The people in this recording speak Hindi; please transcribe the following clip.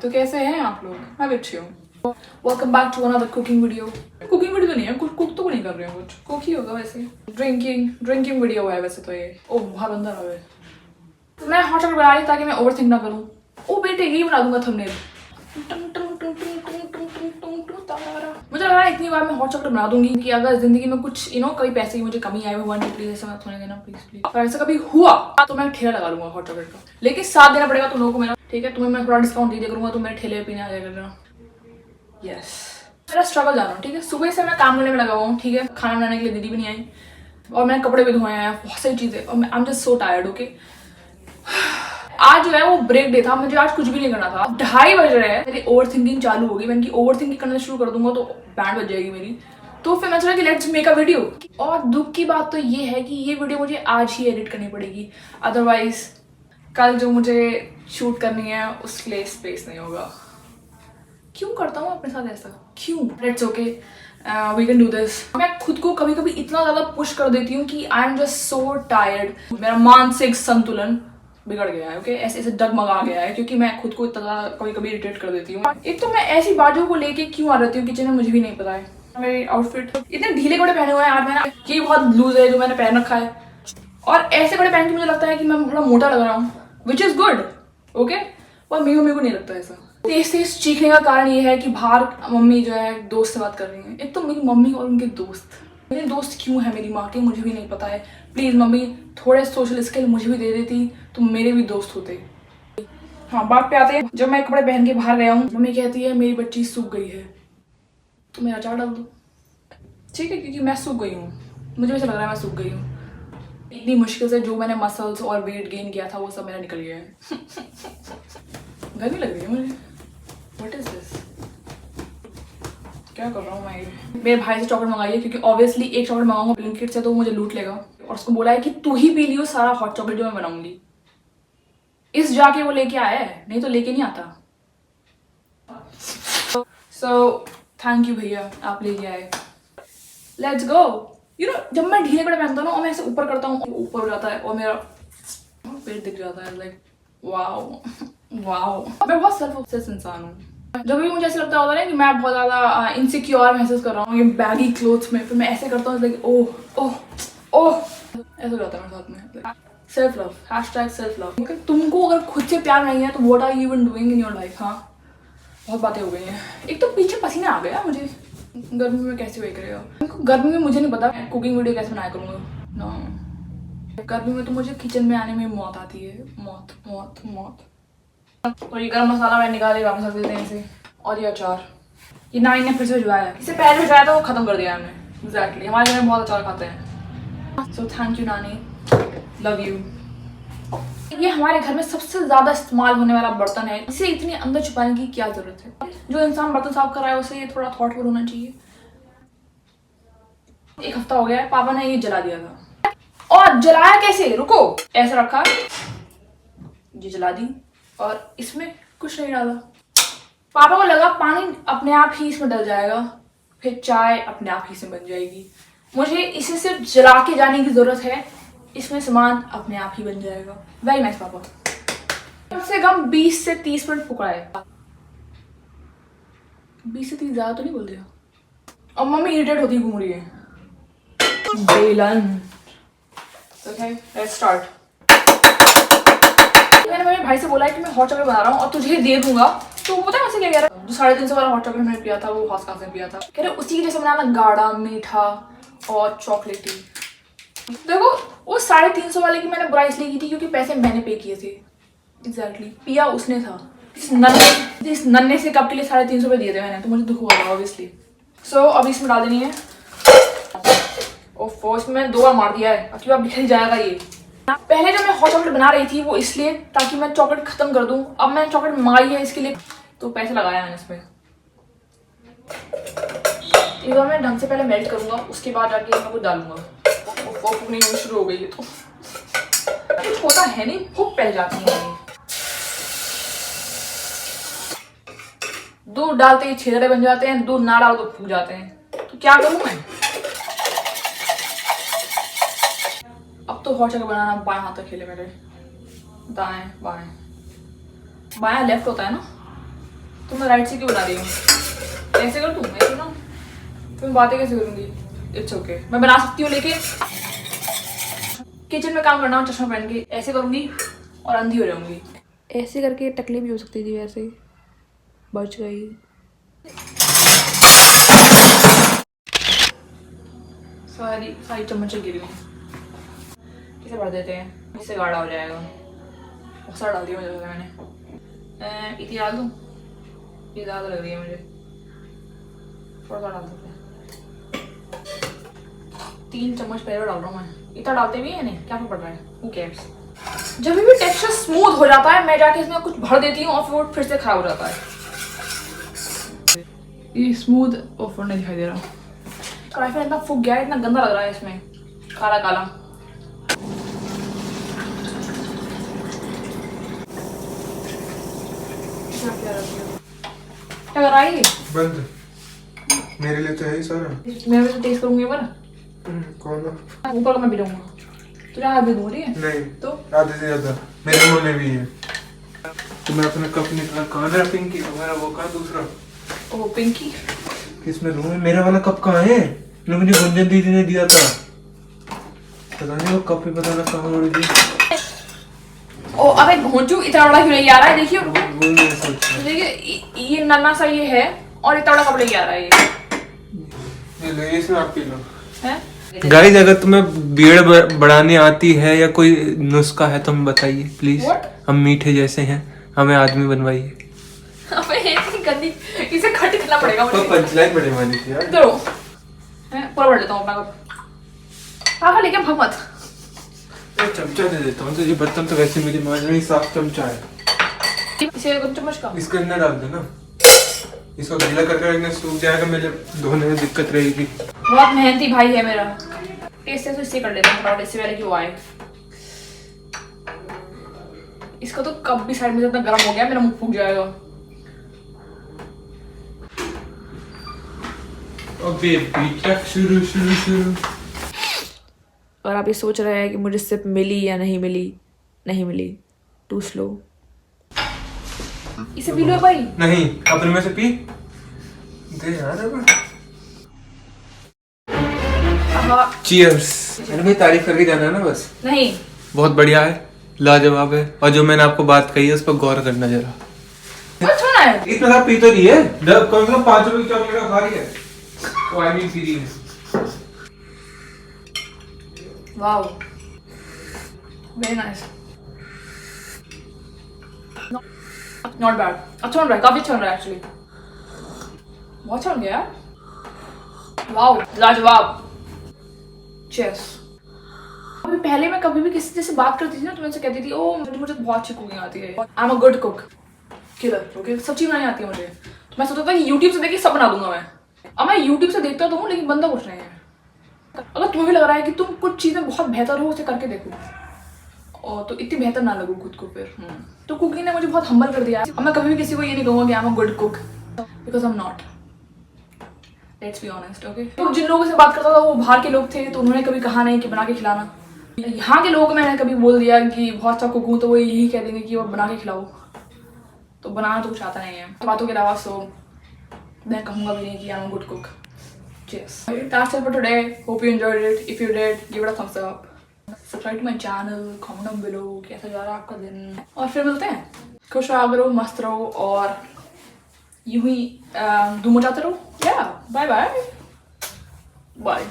तो कैसे हैं आप लोग? मैं भी अच्छी हूँ। Welcome back to another cooking video. Cooking video तो नहीं है, कुक तो नहीं कर रहे हो, कुछ कुक ही होगा वैसे। ड्रिंकिंग वीडियो है वैसे तो ये। ओह बाहर अंदर आ गए। तो मैं हॉट चॉकलेट बना रही ताकि मैं ओवर थिंक ना करूँ। ओ बेटे यही बना दूंगा थंबनेल। मुझे लग रहा है इतनी बार मैं हॉट चॉकलेट बना दूंगी कि अगर जिंदगी में कुछ कभी पैसे की मुझे कमी आई भगवान की प्लीज ऐसा मत होने देना प्लीज। अगर ऐसा कभी हुआ तो मैं ठेला लगा लूंगा हॉट चॉकलेट का, लेकिन साथ देना पड़ेगा तुम लोगों को मेरा, ठीक है? तुम्हें मैं थोड़ा डिस्काउंट दे दिया करूंगा तो मेरे ठेले पीने आ जाया करना। यस मेरा स्ट्रगल जाना, ठीक है? सुबह से मैं काम करने में लगा हुआ हूँ, ठीक है? खाना बनाने के लिए दीदी भी नहीं आई और मैंने कपड़े भी धोए हैं, बहुत सारी चीजें, और I am just so tired. Okay आज जो है वो ब्रेक डे था, मुझे आज कुछ भी नहीं करना था। 2:30 बज रहे हैं, मेरी ओवर थिंकिंग चालू होगी। मैंने की ओवर थिंकिंग करना शुरू कर दूंगा तो बैंड बज जाएगी मेरी। तो फिर मैं सोचा कि लेट्स मेक अ वीडियो। और दुख की बात तो ये है कि ये वीडियो मुझे आज ही एडिट करनी पड़ेगी, अदरवाइज कल जो मुझे शूट करनी है उसके लिए स्पेस नहीं होगा। क्यों करता हूँ अपने साथ ऐसा, क्यों? It's okay, we can do this. मैं खुद को कभी कभी इतना ज्यादा पुश कर देती हूँ कि I am just so tired. मेरा मानसिक संतुलन बिगड़ गया है। ओके ऐसे ऐसे डगमगा गया है क्योंकि मैं खुद को इतना कभी कभी इरिटेट कर देती हूँ। एक तो मैं ऐसी बातों को लेके क्यों आ रहती हूँ किचन में, मुझे भी नहीं पता है। मेरे आउटफिट इतने ढीले कपड़े पहने हुए हैं आज मैंने, ये बहुत लूज है जो मैंने पहन रखा है, और ऐसे कपड़े पहन के मुझे लगता है कि मैं थोड़ा मोटा लग रहा हूँ, विच इज गुड। ओके पर मेरे को नहीं लगता ऐसा। तेज तेज चीखने का कारण ये है कि बाहर मम्मी जो है दोस्त से बात कर रही है। एक तो मेरी मम्मी और उनके दोस्त, मेरे दोस्त क्यों है मेरी माँ के मुझे भी नहीं पता है। प्लीज मम्मी थोड़े सोशल स्किल मुझे भी दे देती तो मेरे भी दोस्त होते। हाँ बात पे आते हैं, जब मैं कपड़े पहन के बाहर गया हूँ मम्मी कहती है मेरी बच्ची सूख गई है तो मैं अचार डाल दूँ, ठीक है? क्योंकि मैं सूख गई हूँ, मुझे ऐसा लग रहा है मैं सूख गई हूँ। इतनी मुश्किल से जो मैंने मसल्स और वेट गेन किया था वो सब मेरा निकल गया है। गर्मी लग रही है मुझे। What is this? क्या कर रहा हूँ मैं? मेरे भाई से चॉकलेट मंगाई है क्योंकि ऑब्वियसली एक चॉकलेट मंगाऊंगा ब्लिंकिट से तो वो मुझे लूट लेगा, और उसको बोला है कि तू ही पी लियो सारा हॉट चॉकलेट जो मैं बनाऊंगी। इस जाके वो लेके आया है, नहीं तो लेके नहीं आता। सो थैंक यू भैया, आप लेके आए। Let's go. जब मैं ढीले कपड़े पहनता हूँ ना और मैं ऐसे ऊपर करता हूँ, ऊपर हो जाता है और मेरा पेट दिख जाता है। लाइक वाओ वाओ, मैं बहुत सेल्फ ऑब्सेस्ड इंसान हूँ। जब भी मुझे ऐसा लगता होता है कि मैं बहुत ज्यादा इनसिक्योर महसूस कर रहा हूँ ये बैगी क्लोथ्स में, फिर मैं ऐसे करता हूँ लाइक ओह ओह ओह, ऐसा हो जाता है मेरे साथ में। Self love, hashtag self love. तुमको अगर खुद से प्यार नहीं है तो what are you even doing in your life? हाँ बहुत बातें हो गई हैं। एक तो पीछे पसीना आ गया मुझे, गर्मी में कैसे वेक रहेगा। गर्मी में मुझे नहीं पता कुकिंग वीडियो कैसे बनाया करूँगा ना। गर्मी में तो मुझे किचन में आने में मौत आती है, मौत मौत मौत। तो ये गरम मसाला मैं निकाले वापस रख देते हैं इसे। और ये अचार ये नानी ने फिर से भिजवाया, इससे पहले भिजवाया था वो खत्म कर दिया हमने। एग्जैक्टली हमारे घर में बहुत अचार खाते हैं। सो थैंक यू नानी, लव यू। ये हमारे घर में सबसे ज्यादा इस्तेमाल होने वाला बर्तन है, इसे इतनी अंदर छुपाने की क्या जरूरत है? जो इंसान बर्तन साफ कर रहा है उसे ये थोड़ा थॉटफुल होना चाहिए। एक हफ्ता हो गया है, पापा ने ये जला दिया था। और जलाया कैसे? रुको, ऐसा रखा, ये जला दी और इसमें कुछ नहीं डाला। पापा को लगा पानी अपने आप ही इसमें डल जाएगा, फिर चाय अपने आप ही से बन जाएगी। मुझे इसे सिर्फ जला के जाने की जरूरत है, इसमें सामान अपने आप ही बन जाएगा। वेरी नाइस पापा। कम से कम 20 से 30 मिनट पकाए। 20 से 30 ज्यादा तो नहीं बोल दिया? और मम्मी इरिटेट होती घूम रही है। बेलन। Okay let's start. मैंने मेरे भाई से बोला है कि मैं हॉट चॉकलेट बना रहा हूँ और तुझे दे दूंगा, तो पता है मुझसे क्या कह रहा है? जो 350 वाला हॉट चॉकलेट मैंने पिया था वो हॉस से पिया था, कह रहे उसी की जैसे बनाना, गाढ़ा मीठा और चॉकलेटी। देखो वो 350 वाले की मैंने बुराई इसलिए की थी क्योंकि पैसे मैंने पे किए थे। एग्जैक्टली पिया उसने था। इस नन्हे से कप के लिए 350 रुपये दिए थे मैंने, तो मुझे दुख हुआ था ऑब्वियसली। सो अब इसमें डाल देनी है। ओफो इसमें मैंने 2 बार मार दिया है, अब की बार बिखर जाएगा ये। पहले जब मैं हॉट चॉकलेट बना रही थी वो इसलिए ताकि मैं चॉकलेट खत्म कर दूं, अब मैंने चॉकलेट मंगाई है इसके लिए तो पैसे लगाया मैंने इसमें। एक बार मैं ढंग से पहले मेल्ट करूंगा उसके बाद जाके मैं कुछ डालूंगा। वो नहीं शुरू हो गई है तो कुछ होता है नहीं, भूख पहल जाती है। दूध डालते ही छेदड़े बन जाते हैं, दूध ना डालो तो फूक जाते हैं, तो क्या करूं मैं? अब तो हॉट चॉकलेट बनाना बाएं हाथ तक खेले मेरे, दाएं बाएं। बायां लेफ्ट होता है ना, तुम राइट से क्यों बना रही हो? ऐसे कर, तुम ऐसे ना, तुम बातें कैसे करूंगी? इट्स ओके, मैं बना सकती हूँ, लेकिन किचन में काम करना हो चश्मा पहन के ऐसे करूंगी और अंधी हो जाऊंगी। ऐसे करके टकली भी हो सकती थी, वैसे बच गई। सारी चम्मच गिरी हुई, इसे भर देते हैं, इससे गाढ़ा हो जाएगा। बहुत सारा डाल दिया मुझे, मैंने इतनी डाल दूँ, ये ज़्यादा लग रही है मुझे, थोड़ा सा डाल देते हैं। 3 चम्मच पहले डाल रहा हूँ मैं, इतना डालते भी है नहीं, क्या पड़ रहा है, who cares? जब भी टेक्सचर स्मूथ हो जाता है मैं जाके इसमें कुछ भर देती हूँ और फिर वो फिर से खराब हो जाता है। ये स्मूथ ऑफर नहीं दिखाई दे रहा, कढ़ाई फिर इतना फूक गया है, इतना गंदा लग रहा है इसमें, काला काला। क्या कर रहा है ये? बंद, मेरे लिए तो है ही सारा। मैं भी तो टेस्ट करूंगी पर कौन है? ऊपर का मैं भी लूंगा, तुझे हाथ भी दूंगी नहीं तो आधे से ज्यादा मेरे मुंह में भी है। तो मैं अपना कप निकाल, कहाँ है पिंकी? तुम्हारा वो कहाँ दूसरा? ओ पिंकी, किसमें लूँ? मेरा वाला कप कहाँ है जो मुझे गुंजन दीदी ने दिया था? पता नहीं वो कप ही पता ना कहाँ उड़ गई। ओ अबे भोंचू, इतना बड़ा क्यों नहीं आ रहा है? देखिए वो नहीं सोच रहा। देखिए ये नन्ना सा ये है और इतना बड़ा कप लेके आ रहा है ये लो, इसमें आप पी लो। है? गाइस अगर तुम्हें बियर्ड बढ़ाने आती है या कोई नुस्खा है तो हमें बताइए प्लीज। What? हम मीठे जैसे हैं, हमें आदमी बनवाइए। अबे इतनी गंदी, इसे खट करना पड़ेगा मुझे। पंचलाइन बड़े मानी थी यार। दो हैं, पूरा भर लेता हूँ अपना कप। हाँ लेके भाग मत। एक चमचा दे देता हूँ तुझे, बर्तन तो वैसे मेरी माँ ने साफ चमचा है। इसे एक चम्मच का इसके अंदर डाल देना, इसको गीला करके रखना, सूख जाएगा, मेरे धोने में दिक्कत रहेगी। बहुत मेहनती भाई है मेरा। टेस्ट तो इससे कर लेता हूँ फटाफट, इससे पहले कि वो आए। इसका तो कप भी साइड में इतना गर्म हो गया, मेरा मुंह फूक जाएगा। अबे बीटक शुरू। और आप ये सोच रहे हैं कि मुझे सिप मिली या नहीं मिली? नहीं मिली, टू स्लो। इसे पी लो भाई। नहीं, अपने में से पी दे यार। अब चीयर्स। मैंने भाई तारीफ करके जाना है ना बस। नहीं, बहुत बढ़िया है, लाजवाब है, और जो मैंने आपको बात कही है उस पर गौर करना जरा। कुछ होना है। इतना पी तो रही है, जब कम से कम 5 रुपए की चॉकलेट खा रही है, तो आई मीन पी रही है। Wow, very nice, not bad. अच्छा बन रहा है, काफी अच्छा बन रहा है एक्चुअली, बहुत अच्छा बन गया यार। वाओ, लाजवाब। चीयर्स। अभी पहले मैं कभी भी किसी से बात करती थी ना तो मैं कहती थी ओ मुझे बहुत अच्छी कुकिंग आती है, I am a good cook, killer, okay, सब चीज बनानी आती है मुझे। तो मैं सोचता था कि यूट्यूब से देख के सब बना दूंगा मैं। अब मैं यूट्यूब से देखता तो हूँ लेकिन बनता कुछ नहीं है। अगर तुम्हें भी लग रहा है कि तुम कुछ चीजें बहुत बेहतर हो, उसे करके देखो, और तो इतनी बेहतर ना लगो खुद को फिर। तो कुकिंग ने मुझे बहुत हम्बल कर दिया। अब मैं कभी भी किसी को ये नहीं कहूँगा कि I am a good cook, because I am not. Let's be honest, okay. तो जिन लोगों से बात करता था वो बाहर के लोग थे, तो उन्होंने कभी कहा नहीं कि बना के खिलाना। यहाँ के लोगों को मैंने कभी बोल दिया कि बहुत अच्छा कुक हूँ तो वो यही कह देंगे कि वो बना के खिलाओ, तो बनाना तो कुछ आता नहीं है बातों के अलावा। सो मैं कहूँगा भी नहीं कि I am a good cook. Yes. That's it for today. Hope you enjoyed it. If you did, give it a thumbs up. Subscribe to my channel. Comment down below कैसा जा रहा है आपका दिन, और फिर मिलते हैं। खुश रहो, करो, मस्त रहो और यूं ही धूम मचाते रहो। Yeah, bye bye. Bye.